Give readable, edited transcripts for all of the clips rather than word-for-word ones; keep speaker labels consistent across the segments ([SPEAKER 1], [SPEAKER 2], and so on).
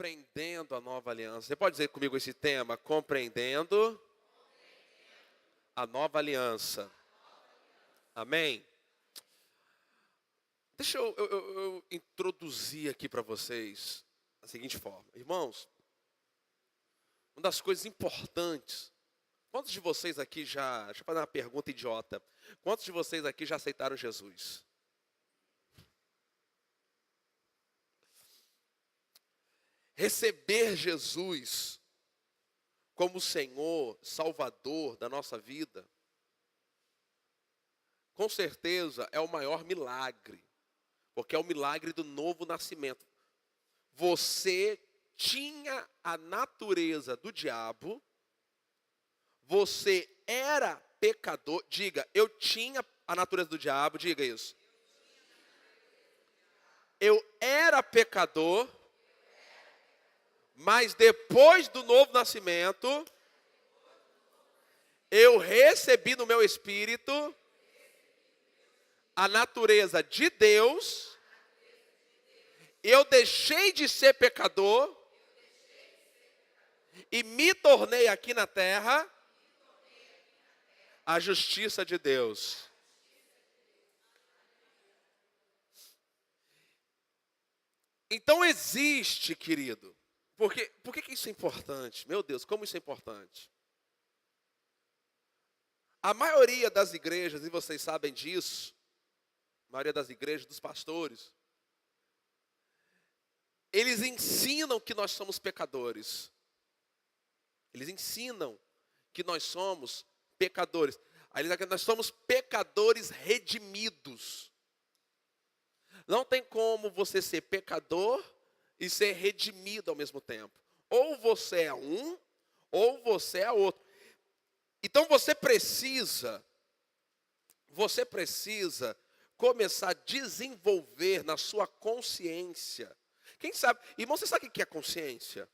[SPEAKER 1] Compreendendo a nova aliança. Você pode dizer comigo esse tema? Compreendendo a nova aliança. Amém? Deixa eu introduzir aqui para vocês da seguinte forma. Irmãos, uma das coisas importantes. Quantos de vocês aqui já... Deixa eu fazer uma pergunta idiota. Quantos de vocês aqui já aceitaram Jesus? Receber Jesus como Senhor, Salvador da nossa vida, com certeza é o maior milagre, porque é o milagre do novo nascimento. Você tinha a natureza do diabo, você era pecador, diga, eu tinha a natureza do diabo, diga isso. Eu era pecador, mas depois do novo nascimento, eu recebi no meu espírito a natureza de Deus, eu deixei de ser pecador e me tornei aqui na terra a justiça de Deus. Então existe, querido, por que isso é importante? Meu Deus, como isso é importante? A maioria das igrejas, e vocês sabem disso, a maioria das igrejas, dos pastores, eles ensinam que nós somos pecadores. Eles ensinam que nós somos pecadores. Aí eles dizem que nós somos pecadores redimidos. Não tem como você ser pecador e ser redimido ao mesmo tempo. Ou você é um, ou você é outro. Então você precisa começar a desenvolver na sua consciência. Quem sabe, irmão, você sabe o que é consciência?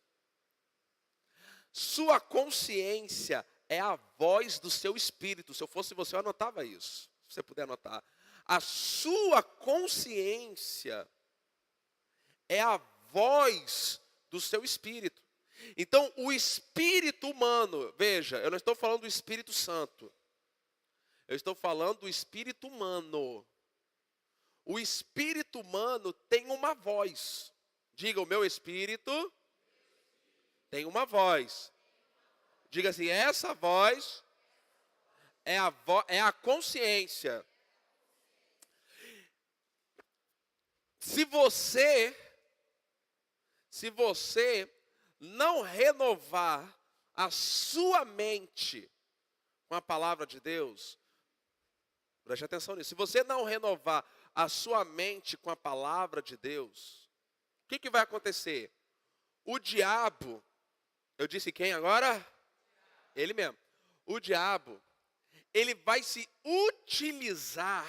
[SPEAKER 1] Sua consciência é a voz do seu espírito. Se eu fosse você, eu anotava isso. Se você puder anotar. A sua consciência é a voz do seu espírito. Então, o espírito humano, veja, eu não estou falando do Espírito Santo. Eu estou falando do espírito humano. O espírito humano tem uma voz. Diga, o meu espírito tem uma voz. Diga assim, essa voz é a consciência. Se você não renovar a sua mente com a palavra de Deus, preste atenção nisso. Se você não renovar a sua mente com a palavra de Deus, o que vai acontecer? O diabo, eu disse quem agora? Ele mesmo. O diabo, ele vai se utilizar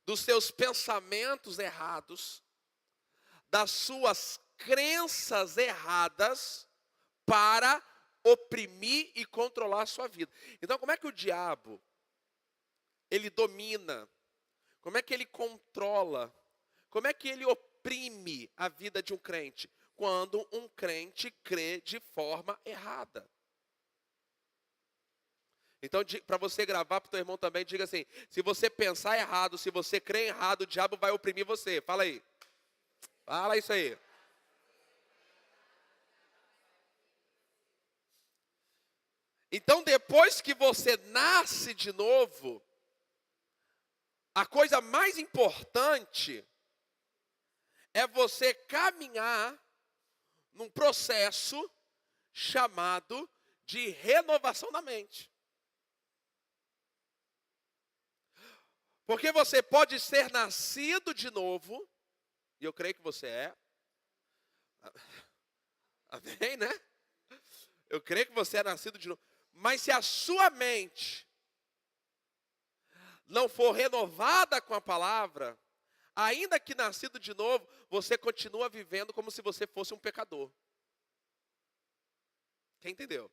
[SPEAKER 1] dos seus pensamentos errados, das suas crenças erradas, para oprimir e controlar a sua vida. Então, como é que o diabo, ele domina? Como é que ele controla? Como é que ele oprime a vida de um crente? Quando um crente crê de forma errada. Então, para você gravar para o teu irmão também, diga assim, se você pensar errado, se você crer errado, o diabo vai oprimir você. Fala aí. Fala isso aí. Então, depois que você nasce de novo, a coisa mais importante é você caminhar num processo chamado de renovação da mente. Porque você pode ser nascido de novo, e eu creio que você é. Amém, né? Eu creio que você é nascido de novo. Mas se a sua mente não for renovada com a palavra, ainda que nascido de novo, você continua vivendo como se você fosse um pecador. Quem entendeu?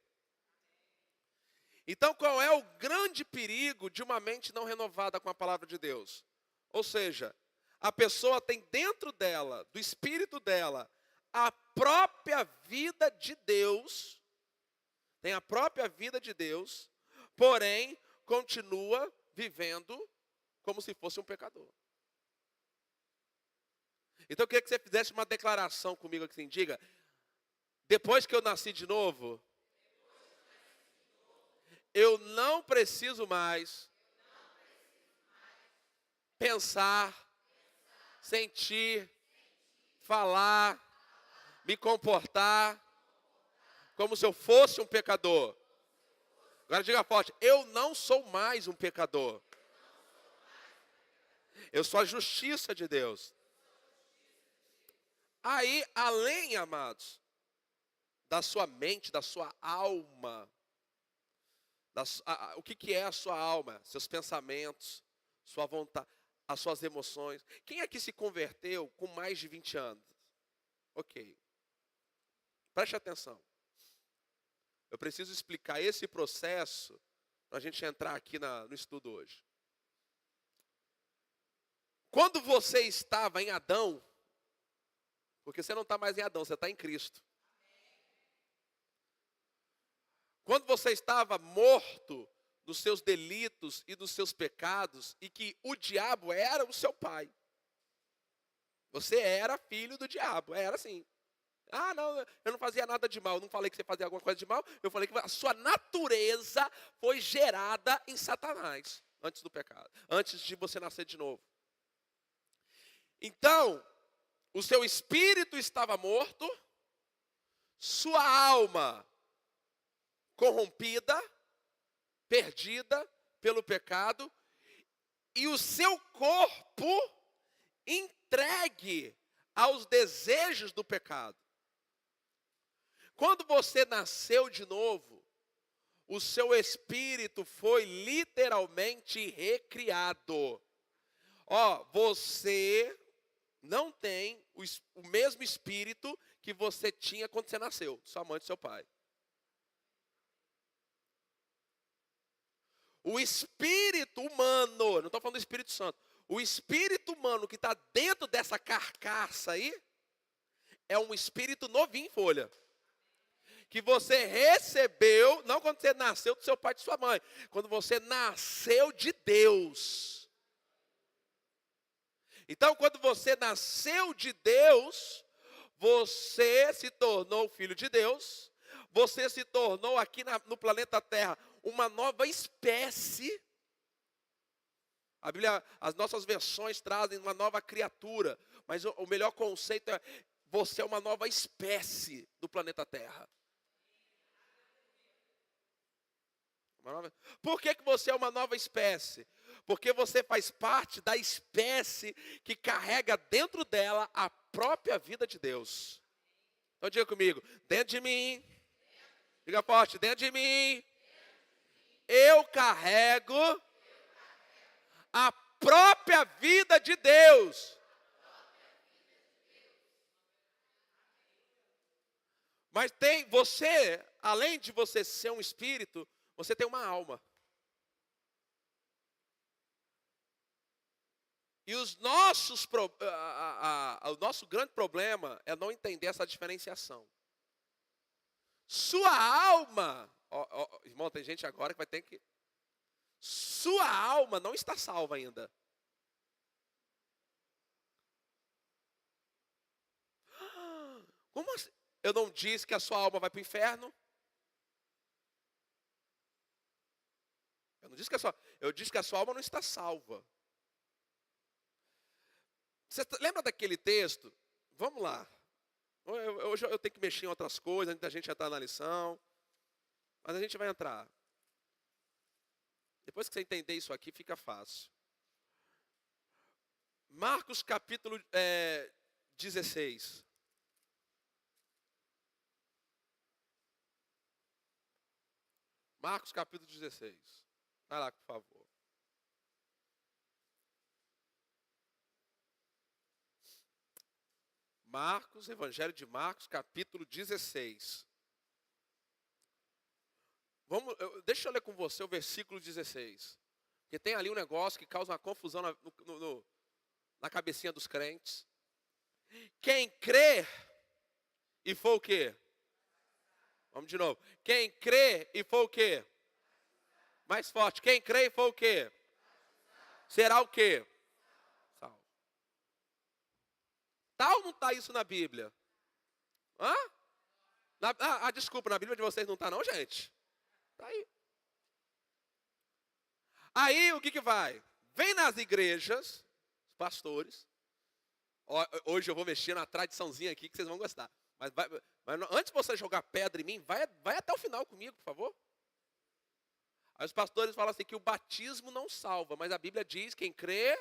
[SPEAKER 1] Então, qual é o grande perigo de uma mente não renovada com a palavra de Deus? Ou seja, a pessoa tem dentro dela, do espírito dela, a própria vida de Deus, tem a própria vida de Deus, porém continua vivendo como se fosse um pecador. Então eu queria que você fizesse uma declaração comigo aqui, assim, diga: depois que eu nasci de novo, eu não preciso mais pensar, sentir, falar, me comportar como se eu fosse um pecador. Agora diga forte: eu não sou mais um pecador. Eu sou a justiça de Deus. Aí, além, amados, da sua mente, da sua alma, o que é a sua alma? Seus pensamentos, sua vontade, as suas emoções. Quem aqui se converteu com mais de 20 anos? Ok. Preste atenção. Eu preciso explicar esse processo para a gente entrar aqui no estudo hoje. Quando você estava em Adão, porque você não está mais em Adão, você está em Cristo. Quando você estava morto dos seus delitos e dos seus pecados, e que o diabo era o seu pai. Você era filho do diabo, era assim. Ah, não, eu não fazia nada de mal. Eu não falei que você fazia alguma coisa de mal. Eu falei que a sua natureza foi gerada em Satanás, antes do pecado, antes de você nascer de novo. Então, o seu espírito estava morto, sua alma corrompida, perdida pelo pecado, e o seu corpo entregue aos desejos do pecado. Quando você nasceu de novo, o seu espírito foi literalmente recriado. Você não tem o mesmo espírito que você tinha quando você nasceu, sua mãe e seu pai. O espírito humano, não estou falando do Espírito Santo, o espírito humano que está dentro dessa carcaça aí, é um espírito novinho em folha. Que você recebeu, não quando você nasceu do seu pai e de sua mãe, quando você nasceu de Deus. Então, quando você nasceu de Deus, você se tornou filho de Deus, você se tornou aqui no planeta Terra uma nova espécie. A Bíblia, as nossas versões trazem uma nova criatura, mas o melhor conceito é: você é uma nova espécie do planeta Terra. Por que você é uma nova espécie? Porque você faz parte da espécie que carrega dentro dela a própria vida de Deus. Então diga comigo: dentro de mim, diga forte, dentro de mim, eu carrego a própria vida de Deus. Mas você, além de você ser um espírito, você tem uma alma. E o nosso grande problema é não entender essa diferenciação. Sua alma, irmão, tem gente agora que vai ter que... Sua alma não está salva ainda. Como assim? Eu não disse que a sua alma vai para o inferno? Eu disse que a sua alma não está salva. Você lembra daquele texto? Vamos lá. Hoje eu tenho que mexer em outras coisas, antes da gente entrar na lição. Mas a gente vai entrar. Depois que você entender isso aqui, fica fácil. Marcos capítulo 16. Marcos capítulo 16. Vai lá, por favor. Marcos, Evangelho de Marcos, capítulo 16. Deixa eu ler com você o versículo 16. Porque tem ali um negócio que causa uma confusão na cabecinha dos crentes. Quem crê e for o quê? Vamos de novo. Quem crê e for o quê? Mais forte. Quem crê e for o quê? Será o quê? Salvo. Tá ou não está isso na Bíblia? Hã? Desculpa, na Bíblia de vocês não está não, gente? Está aí. Aí o que vai? Vem nas igrejas, os pastores. Hoje eu vou mexer na tradiçãozinha aqui que vocês vão gostar. Mas antes de você jogar pedra em mim, vai até o final comigo, por favor. Aí os pastores falam assim que o batismo não salva, mas a Bíblia diz quem crê.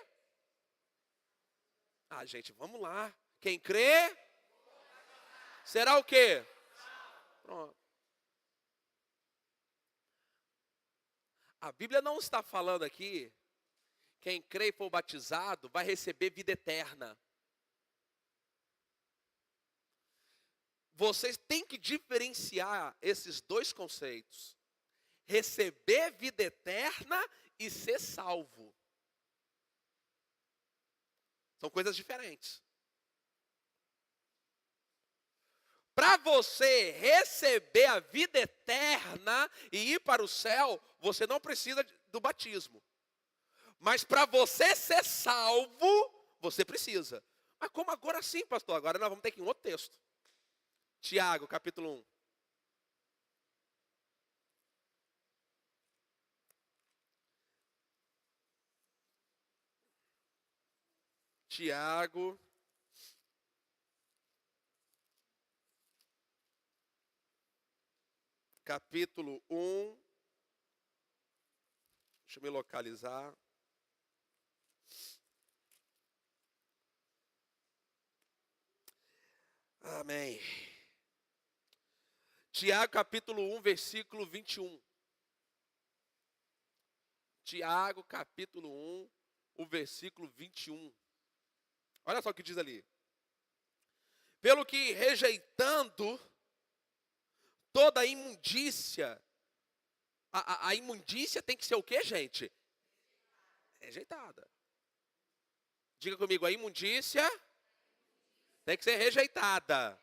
[SPEAKER 1] Gente, vamos lá. Quem crê será o quê? Pronto. A Bíblia não está falando aqui, quem crê e for batizado vai receber vida eterna. Vocês têm que diferenciar esses dois conceitos. Receber vida eterna e ser salvo. São coisas diferentes. Para você receber a vida eterna e ir para o céu, você não precisa do batismo. Mas para você ser salvo, você precisa. Mas como agora sim, pastor? Agora nós vamos ter que ir em outro texto. Tiago, capítulo 1. Tiago, capítulo 1. Deixa eu me localizar. Amém. Tiago, capítulo 1, versículo 21. Tiago, capítulo 1, o versículo 21. Olha só o que diz ali. Pelo que rejeitando toda a imundícia, a imundícia tem que ser o quê, gente? Rejeitada. Diga comigo, a imundícia tem que ser rejeitada.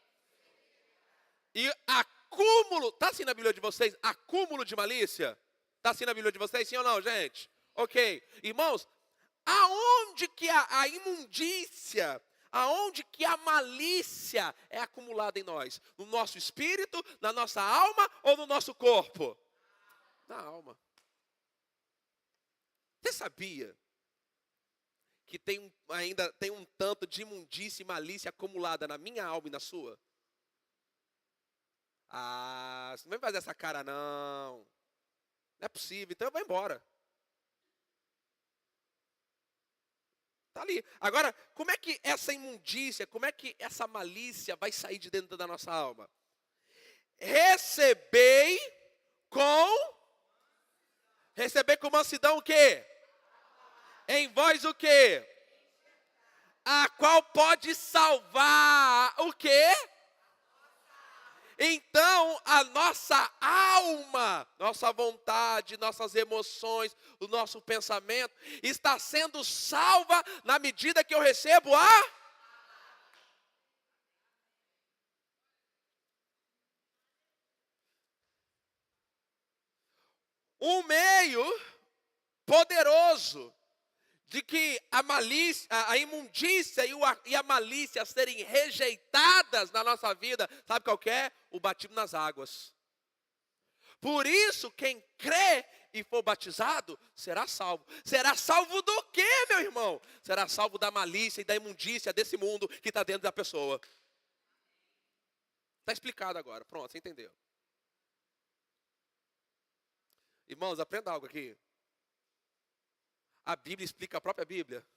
[SPEAKER 1] E acúmulo, está assim na Bíblia de vocês? Acúmulo de malícia? Está assim na Bíblia de vocês, sim ou não, gente? Ok. Irmãos, aonde que a imundícia, aonde que a malícia é acumulada em nós? No nosso espírito, na nossa alma ou no nosso corpo? Na alma. Você sabia que ainda tem um tanto de imundícia e malícia acumulada na minha alma e na sua? Você não vai fazer essa cara não. Não é possível, então eu vou embora. Está ali. Agora, como é que essa imundícia, como é que essa malícia vai sair de dentro da nossa alma? Receber com mansidão o quê? Em vós o quê? A qual pode salvar o quê? Então, a nossa alma, nossa vontade, nossas emoções, o nosso pensamento, está sendo salva na medida que eu recebo um meio poderoso de que a malícia, a imundícia e a malícia serem rejeitadas na nossa vida, sabe qual que é? O batismo nas águas. Por isso, quem crê e for batizado, será salvo. Será salvo do quê, meu irmão? Será salvo da malícia e da imundícia desse mundo que está dentro da pessoa. Está explicado agora, pronto, você entendeu. Irmãos, aprenda algo aqui. A Bíblia explica a própria Bíblia.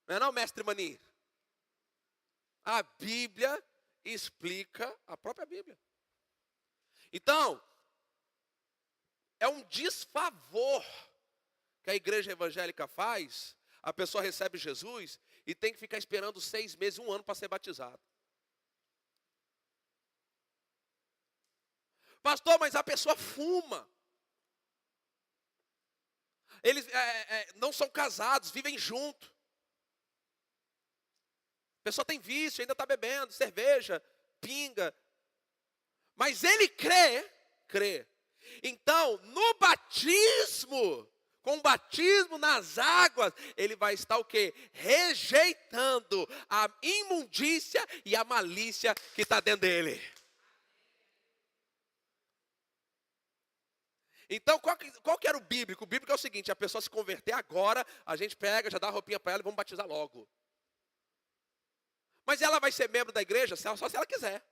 [SPEAKER 1] Não é não, mestre Mani? A Bíblia explica a própria Bíblia. Então, é um desfavor que a igreja evangélica faz. A pessoa recebe Jesus e tem que ficar esperando 6 meses, 1 ano para ser batizado. Pastor, mas a pessoa fuma. Eles não são casados, vivem juntos. A pessoa tem vício, ainda está bebendo cerveja, pinga. Mas ele crê. Então, no batismo, com o batismo nas águas, ele vai estar o quê? Rejeitando a imundícia e a malícia que está dentro dele. Então, qual que era o bíblico? O bíblico é o seguinte: a pessoa se converter agora, a gente pega, já dá a roupinha para ela e vamos batizar logo. Mas ela vai ser membro da igreja só se ela quiser.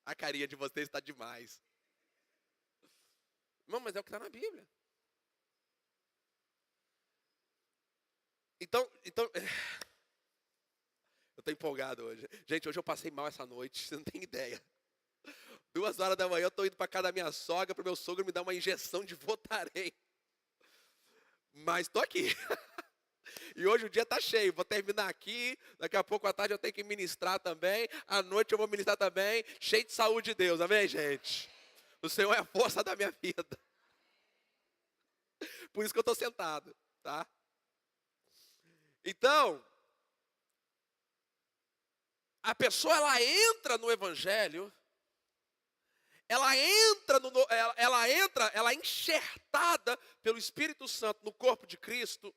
[SPEAKER 1] A carinha de vocês está demais. Não, mas é o que está na Bíblia. Então, eu estou empolgado hoje. Gente, hoje eu passei mal essa noite, você não tem ideia. 2h da manhã eu estou indo para casa da minha sogra, para o meu sogro me dar uma injeção de Voltaren. Mas estou aqui. E hoje o dia está cheio, vou terminar aqui, daqui a pouco à tarde eu tenho que ministrar também, à noite eu vou ministrar também, cheio de saúde de Deus, amém, gente? O Senhor é a força da minha vida. Por isso que eu estou sentado, tá? Então, a pessoa, ela entra no Evangelho, ela é enxertada pelo Espírito Santo no corpo de Cristo,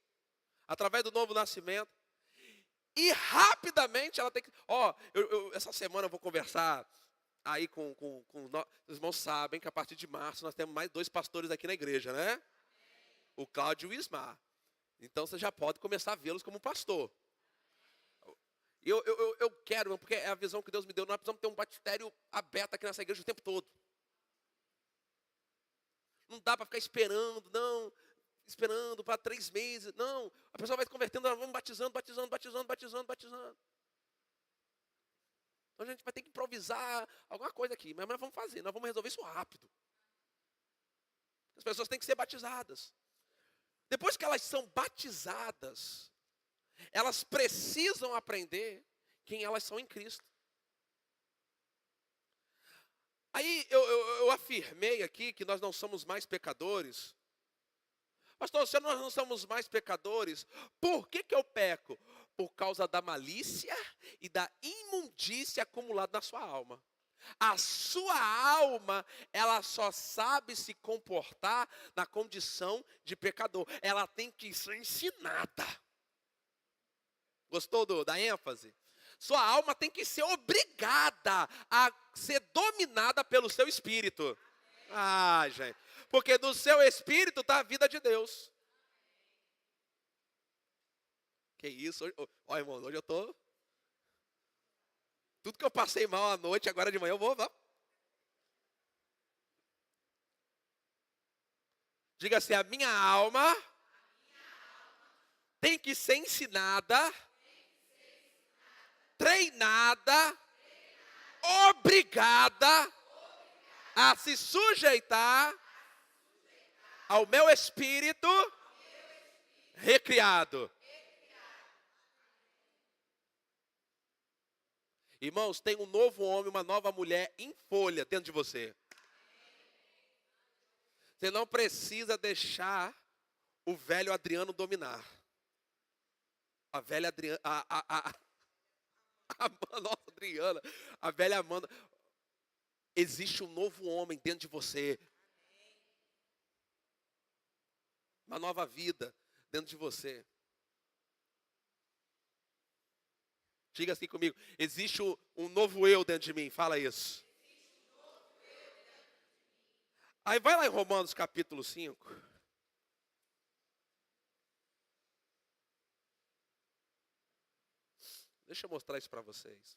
[SPEAKER 1] através do novo nascimento, e rapidamente ela tem que... essa semana eu vou conversar aí os irmãos sabem que a partir de março nós temos mais 2 pastores aqui na igreja, né? O Cláudio e o Ismar. Então você já pode começar a vê-los como pastor. Eu quero, porque é a visão que Deus me deu, nós precisamos ter um batistério aberto aqui nessa igreja o tempo todo. Não dá para ficar esperando para 3 meses. Não, a pessoa vai se convertendo, nós vamos batizando. Então a gente vai ter que improvisar alguma coisa aqui, mas nós vamos fazer, nós vamos resolver isso rápido. As pessoas têm que ser batizadas. Depois que elas são batizadas, elas precisam aprender quem elas são em Cristo. Aí eu afirmei aqui que nós não somos mais pecadores. Pastor, se nós não somos mais pecadores, por que eu peco? Por causa da malícia e da imundícia acumulada na sua alma. A sua alma, ela só sabe se comportar na condição de pecador. Ela tem que ser ensinada. Gostou da ênfase? Sua alma tem que ser obrigada a ser dominada pelo seu espírito. Ah, gente. Porque no seu espírito está a vida de Deus. Que isso? Ó, irmão, hoje eu estou... Tudo que eu passei mal à noite, agora de manhã eu vou... Diga assim, a minha alma tem que ser ensinada, treinada, obrigada a se sujeitar ao meu espírito recriado. Irmãos, tem um novo homem, uma nova mulher em folha dentro de você. Você não precisa deixar o velho Adriano dominar. A velha Adriana, a nossa Adriana, a velha Amanda. Existe um novo homem dentro de você. Uma nova vida dentro de você. Diga assim comigo, existe um novo eu dentro de mim, fala isso. Aí vai lá em Romanos capítulo 5. Deixa eu mostrar isso para vocês.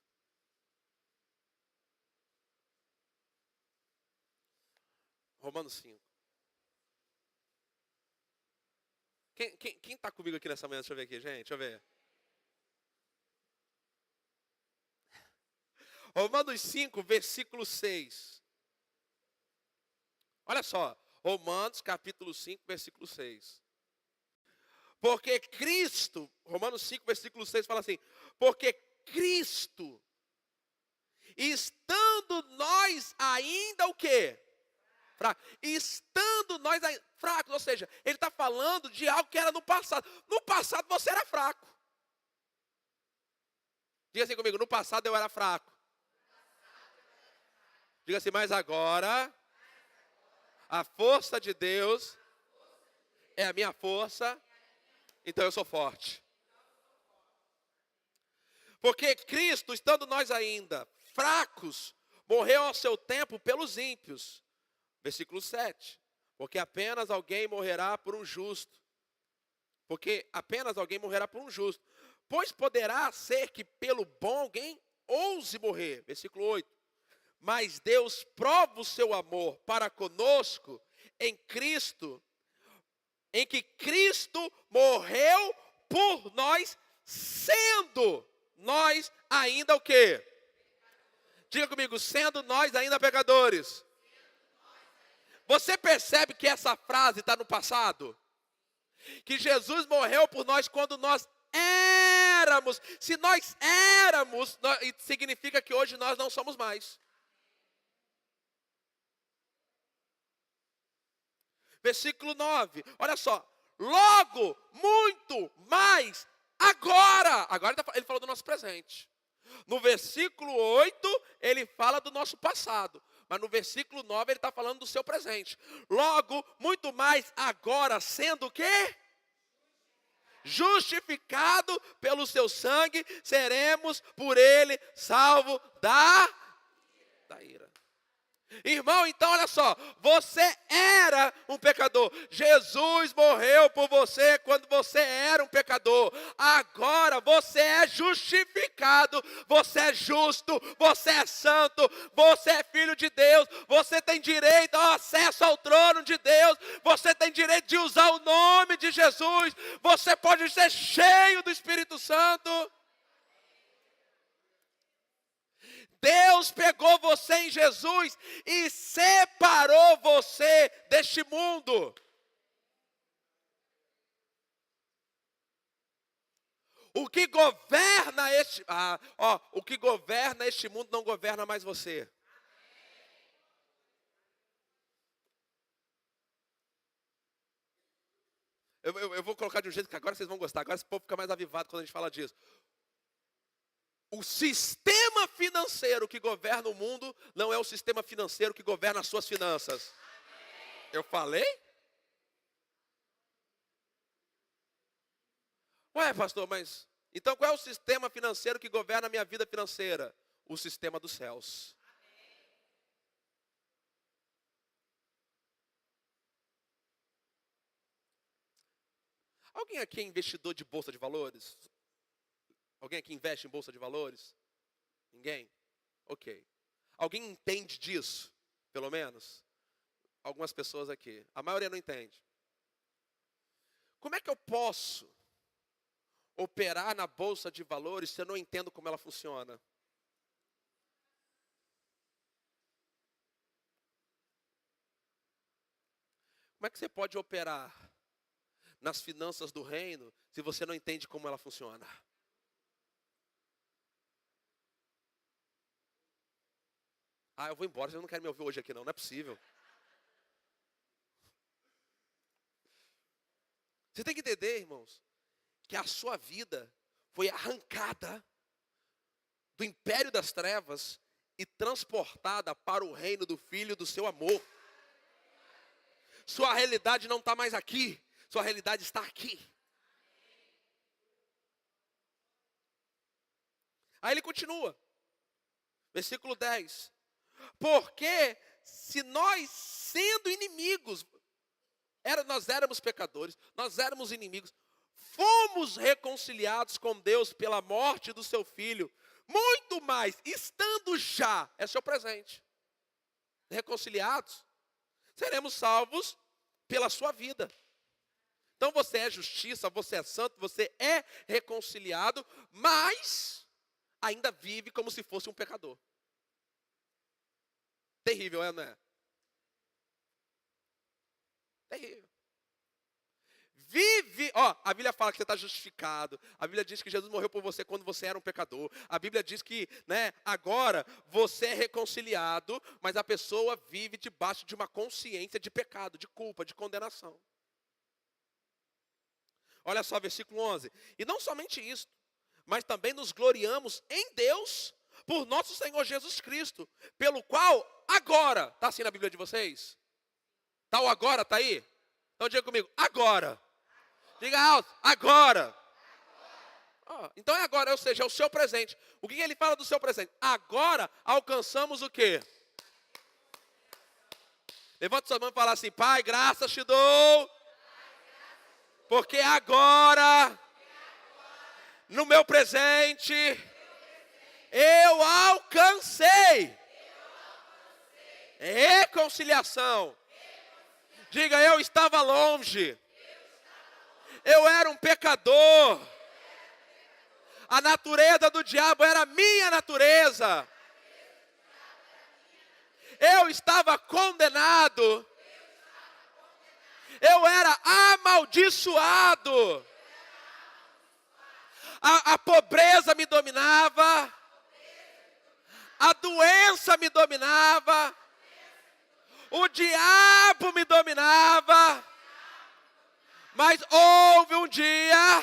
[SPEAKER 1] Romanos 5. Quem está comigo aqui nessa manhã? Deixa eu ver aqui, gente, deixa eu ver. Romanos 5, versículo 6. Olha só, Romanos capítulo 5, versículo 6. Porque Cristo, Romanos 5, versículo 6 fala assim, porque Cristo, estando nós ainda o quê? fraco. E estando nós fracos, ou seja, ele está falando de algo que era no passado. No passado você era fraco. Diga assim comigo, no passado eu era fraco. Diga assim, mas agora a força de Deus é a minha força, então eu sou forte. Porque Cristo, estando nós ainda fracos, morreu ao seu tempo pelos ímpios. Versículo 7. Porque apenas alguém morrerá por um justo. Porque apenas alguém morrerá por um justo. Pois poderá ser que pelo bom alguém ouse morrer. Versículo 8. Mas Deus prova o seu amor para conosco em Cristo, em que Cristo morreu por nós, sendo nós ainda o quê? Diga comigo, sendo nós ainda pecadores. Você percebe que essa frase está no passado? Que Jesus morreu por nós quando nós éramos. Se nós éramos, significa que hoje nós não somos mais. Versículo 9, olha só. Logo, muito mais, agora. Agora ele falou do nosso presente. No versículo 8, ele fala do nosso passado. Mas no versículo 9, ele está falando do seu presente. Logo, muito mais, agora, sendo o quê? Justificado pelo seu sangue, seremos por ele salvos da ira. Irmão, então olha só, você era um pecador, Jesus morreu por você quando você era um pecador, agora você é justificado, você é justo, você é santo, você é filho de Deus, você tem direito ao acesso ao trono de Deus, você tem direito de usar o nome de Jesus, você pode ser cheio do Espírito Santo. Deus pegou você em Jesus e separou você deste mundo. O que governa este mundo não governa mais você. Eu vou colocar de um jeito que agora vocês vão gostar. Agora esse povo fica mais avivado quando a gente fala disso. O sistema financeiro que governa o mundo não é o sistema financeiro que governa as suas finanças. Eu falei? Ué, pastor, mas então qual é o sistema financeiro que governa a minha vida financeira? O sistema dos céus. Alguém aqui é investidor de bolsa de valores? Alguém aqui investe em bolsa de valores? Ninguém? Ok. Alguém entende disso? Pelo menos? Algumas pessoas aqui. A maioria não entende. Como é que eu posso operar na bolsa de valores se eu não entendo como ela funciona? Como é que você pode operar nas finanças do reino se você não entende como ela funciona? Ah, eu vou embora, vocês não querem me ouvir hoje aqui não é possível. Você tem que entender, irmãos, que a sua vida foi arrancada do império das trevas e transportada para o reino do Filho do seu amor. Sua realidade não está mais aqui, sua realidade está aqui. Aí ele continua, versículo 10. Porque se nós, sendo inimigos, nós éramos pecadores, nós éramos inimigos, fomos reconciliados com Deus pela morte do seu Filho, muito mais, estando já, é seu presente, reconciliados, seremos salvos pela sua vida. Então você é justiça, você é santo, você é reconciliado, mas ainda vive como se fosse um pecador. Terrível, não é? Terrível. Vive, a Bíblia fala que você está justificado. A Bíblia diz que Jesus morreu por você quando você era um pecador. A Bíblia diz que, agora você é reconciliado, mas a pessoa vive debaixo de uma consciência de pecado, de culpa, de condenação. Olha só, versículo 11. E não somente isso, mas também nos gloriamos em Deus por nosso Senhor Jesus Cristo, pelo qual agora, está assim na Bíblia de vocês? Está o agora, está aí? Então diga comigo, agora. Diga alto, agora. Então é agora, ou seja, é o seu presente. O que ele fala do seu presente? Agora alcançamos o quê? Levanta sua mão e fala assim, Pai, graças te dou, porque agora, no meu presente, eu alcancei reconciliação. Diga, eu estava longe. Eu era um pecador. A natureza do diabo era a minha natureza. Eu estava condenado. Eu era amaldiçoado. A pobreza me dominava. A doença me dominava. O diabo me dominava. Mas houve um dia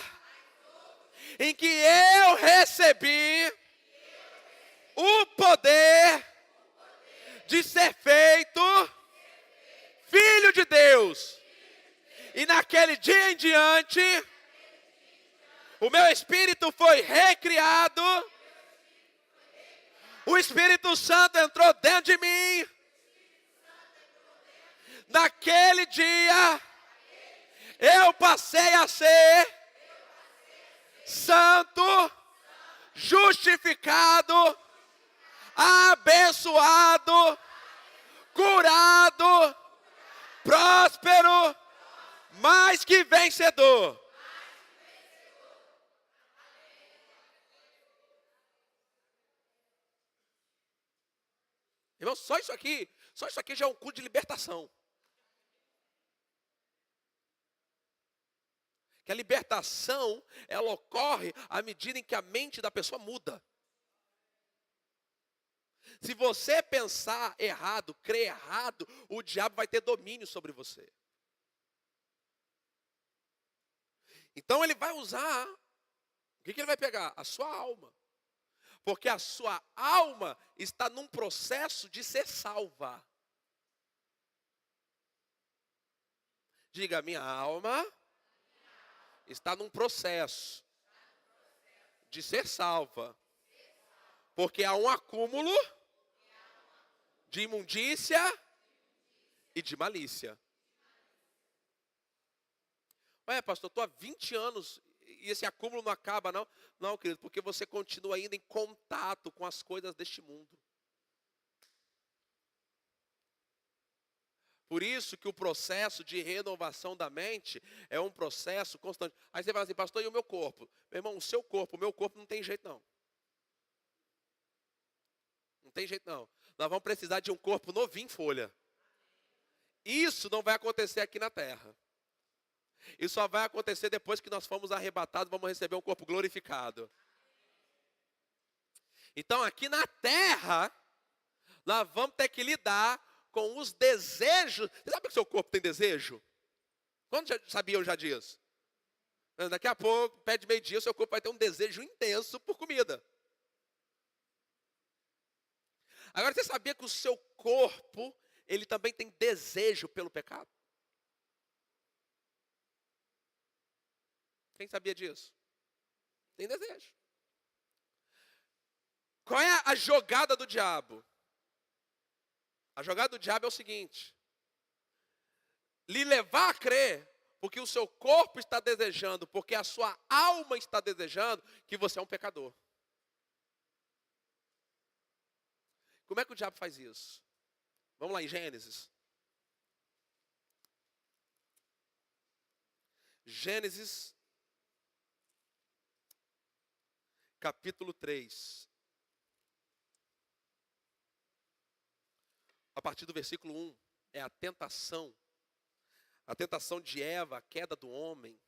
[SPEAKER 1] em que eu recebi o poder de ser feito filho de Deus. E naquele dia em diante, o meu espírito foi recriado. O Espírito Santo entrou dentro de mim. Naquele dia, eu passei a ser santo, justificado, abençoado, curado, próspero, mais que vencedor. Irmão, só isso aqui já é um culto de libertação. Que a libertação, ela ocorre à medida em que a mente da pessoa muda. Se você pensar errado, crer errado, o diabo vai ter domínio sobre você. Então ele vai usar, o que ele vai pegar? A sua alma. Porque a sua alma está num processo de ser salva. Diga, minha alma está num processo de ser salva. Porque há um acúmulo de imundícia e de malícia. Ué, pastor, eu estou há 20 anos e esse acúmulo não acaba, não? Não, querido, porque você continua ainda em contato com as coisas deste mundo. Por isso que o processo de renovação da mente é um processo constante. Aí você fala assim, pastor, e o meu corpo? Meu irmão, o meu corpo não tem jeito não. Não tem jeito não. Nós vamos precisar de um corpo novinho em folha. Isso não vai acontecer aqui na terra. Isso só vai acontecer depois que nós formos arrebatados, vamos receber um corpo glorificado. Então aqui na terra, nós vamos ter que lidar com os desejos. Você sabe que o seu corpo tem desejo? Quando sabiam já disso? Daqui a pouco, perto de meio-dia, o seu corpo vai ter um desejo intenso por comida. Agora, você sabia que o seu corpo, ele também tem desejo pelo pecado? Quem sabia disso? Tem desejo. Qual é a jogada do diabo? A jogada do diabo é o seguinte: lhe levar a crer, porque o seu corpo está desejando, porque a sua alma está desejando, que você é um pecador. Como é que o diabo faz isso? Vamos lá em Gênesis. Gênesis, capítulo 3. A partir do versículo 1, é a tentação. A tentação de Eva, a queda do homem.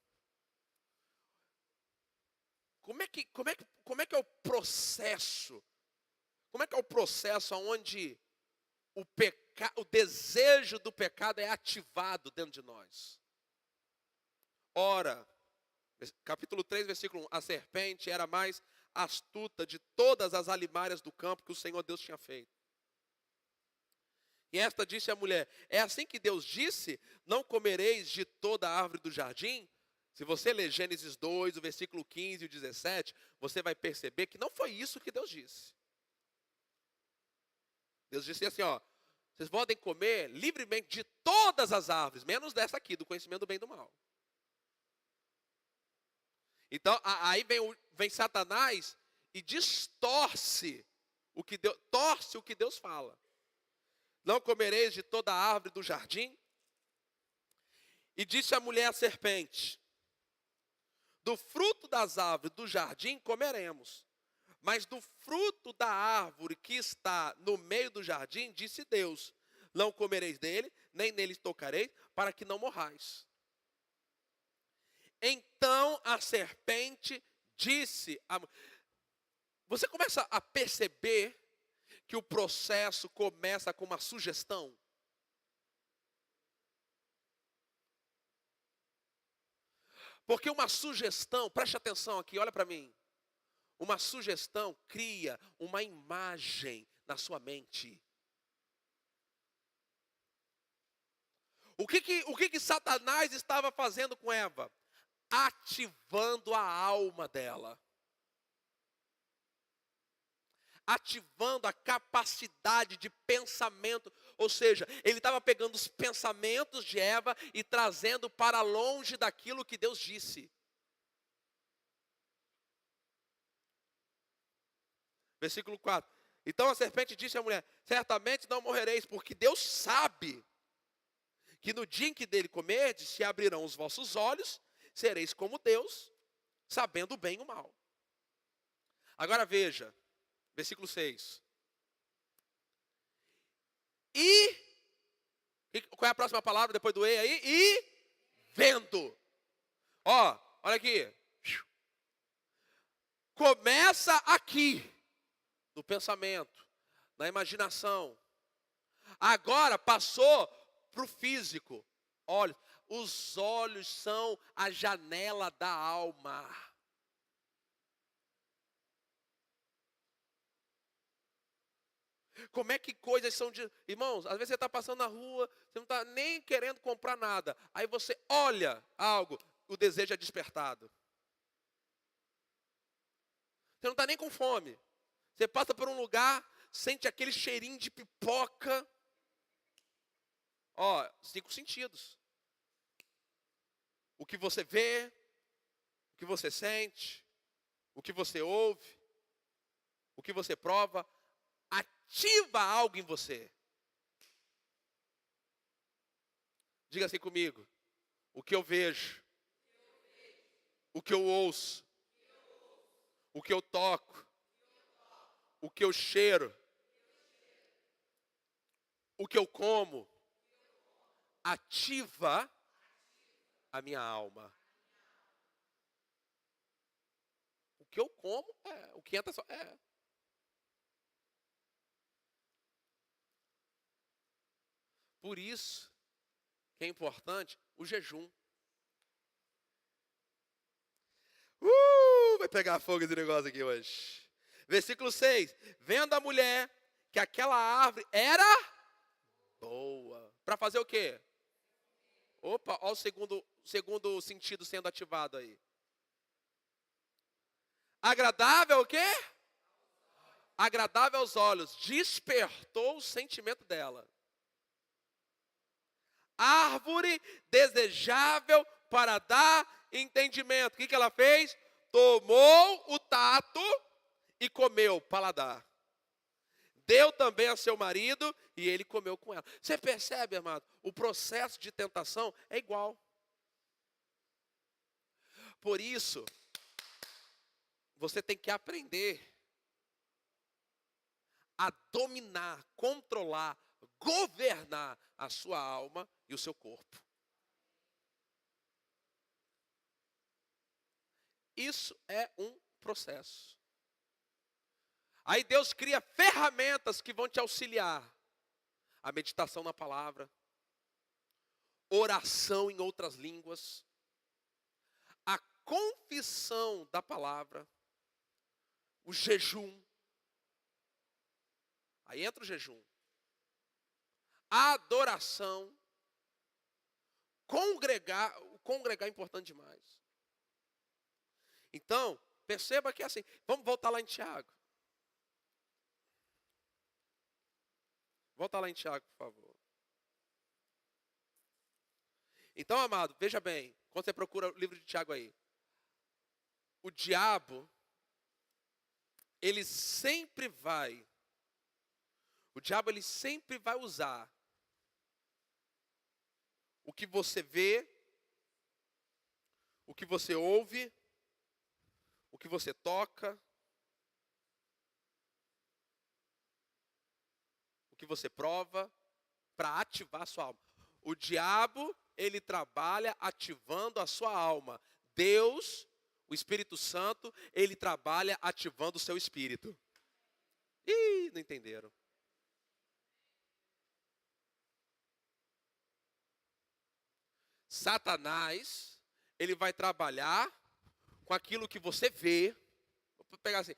[SPEAKER 1] como é que é o processo? Como é que é o processo onde o desejo do pecado é ativado dentro de nós? Ora, capítulo 3, versículo 1, a serpente era mais astuta de todas as alimárias do campo que o Senhor Deus tinha feito. E esta disse à mulher, é assim que Deus disse, não comereis de toda a árvore do jardim? Se você ler Gênesis 2, o versículo 15 e o 17, você vai perceber que não foi isso que Deus disse. Deus disse assim, ó, vocês podem comer livremente de todas as árvores, menos dessa aqui, do conhecimento do bem e do mal. Então, aí vem Satanás e distorce torce o que Deus fala. Não comereis de toda a árvore do jardim? E disse a mulher à serpente, do fruto das árvores do jardim comeremos, mas do fruto da árvore que está no meio do jardim, disse Deus, não comereis dele, nem nele tocareis, para que não morrais. Então a serpente disse, você começa a perceber que o processo começa com uma sugestão? Porque uma sugestão, preste atenção aqui, olha para mim. Uma sugestão cria uma imagem na sua mente. O que Satanás estava fazendo com Eva? Ativando a alma dela. Ativando a capacidade de pensamento. Ou seja, ele estava pegando os pensamentos de Eva e trazendo para longe daquilo que Deus disse. Versículo 4. Então a serpente disse à mulher, certamente não morrereis, porque Deus sabe que no dia em que dele comerdes, se abrirão os vossos olhos, sereis como Deus, sabendo o bem e o mal. Agora veja, versículo 6. Qual é a próxima palavra depois do e aí? E vendo. Ó, olha aqui. Começa aqui, no pensamento, na imaginação. Agora passou para o físico. Olha, os olhos são a janela da alma. Como é que coisas são de... Irmãos, às vezes você está passando na rua, você não está nem querendo comprar nada. Aí você olha algo, o desejo é despertado. Você não está nem com fome. Você passa por um lugar, sente aquele cheirinho de pipoca. Ó, 5 sentidos. O que você vê, o que você sente, o que você ouve, o que você prova, ativa algo em você. Diga assim comigo. O que eu vejo, o que eu ouço, o que eu toco, o que eu cheiro, o que eu como, ativa a minha alma. O que eu como, o que entra só, Por isso que é importante o jejum. Vai pegar fogo esse negócio aqui hoje. Versículo 6. Vendo a mulher que aquela árvore era boa. Para fazer o quê? Opa, olha o segundo sentido sendo ativado aí. Agradável o quê? Agradável aos olhos. Despertou o sentimento dela. Árvore desejável para dar entendimento. O que ela fez? Tomou o tato e comeu, paladar. Deu também a seu marido e ele comeu com ela. Você percebe, amado? O processo de tentação é igual. Por isso, você tem que aprender a dominar, controlar, governar a sua alma e o seu corpo. Isso é um processo. Aí Deus cria ferramentas que vão te auxiliar. A meditação na palavra, oração em outras línguas, a confissão da palavra, o jejum. Aí entra o jejum. A adoração, congregar é importante demais. Então, perceba que é assim. Vamos voltar lá em Tiago. Volta lá em Tiago, por favor. Então, amado, veja bem, quando você procura o livro de Tiago aí, o diabo, ele sempre vai usar o que você vê, o que você ouve, o que você toca, o que você prova, para ativar a sua alma. O diabo, ele trabalha ativando a sua alma. Deus, o Espírito Santo, ele trabalha ativando o seu espírito. Ih, não entenderam. Satanás, ele vai trabalhar com aquilo que você vê. Vou pegar assim,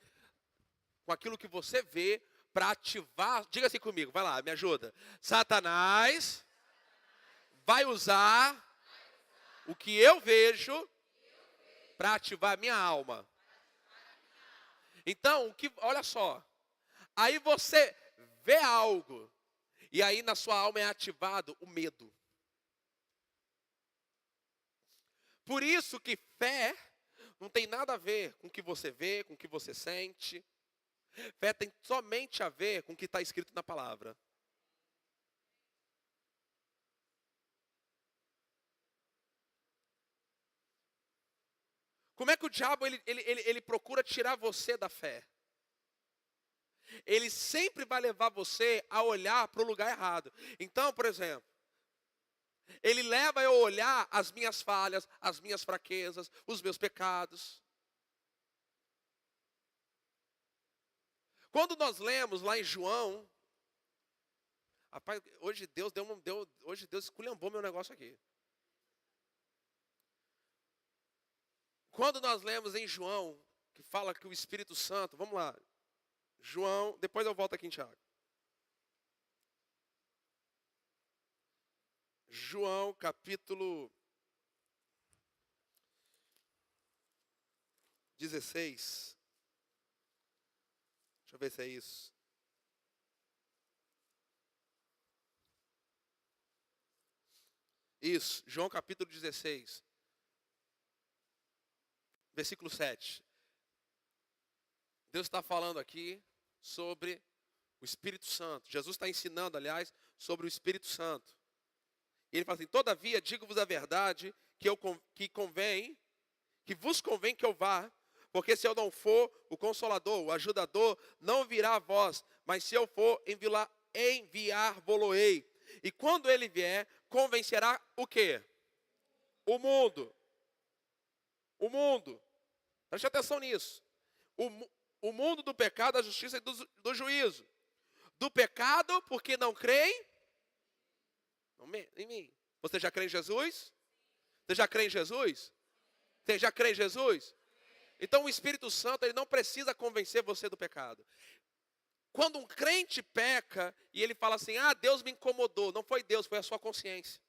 [SPEAKER 1] com aquilo que você vê, para ativar, diga assim comigo, vai lá, me ajuda. Satanás vai usar o que eu vejo para ativar a minha alma. Então, olha só, aí você vê algo, e aí na sua alma é ativado o medo. Por isso que fé não tem nada a ver com o que você vê, com o que você sente. Fé tem somente a ver com o que está escrito na palavra. Como é que o diabo ele procura tirar você da fé? Ele sempre vai levar você a olhar para o lugar errado. Então, por exemplo, ele leva eu a olhar as minhas falhas, as minhas fraquezas, os meus pecados. Quando nós lemos lá em João, rapaz, hoje Deus esculhambou meu negócio aqui. Quando nós lemos em João, que fala que o Espírito Santo, vamos lá, João, depois eu volto aqui em Tiago. João, capítulo 16. Deixa eu ver se é isso. Isso, João capítulo 16. Versículo 7. Deus está falando aqui sobre o Espírito Santo. Jesus está ensinando, aliás, sobre o Espírito Santo. E ele fala assim: todavia, digo-vos a verdade, que vos convém que eu vá, porque se eu não for, o Consolador, o Ajudador, não virá a vós, mas se eu for, enviar-vos-ei. E quando ele vier, convencerá o quê? O mundo. O mundo. Preste atenção nisso. O mundo do pecado, da justiça e do juízo. Do pecado, porque não creem em mim. Você já crê em Jesus? Você já crê em Jesus? Você já crê em Jesus? Então o Espírito Santo, ele não precisa convencer você do pecado. Quando um crente peca e ele fala assim: Deus me incomodou. Não foi Deus, foi a sua consciência.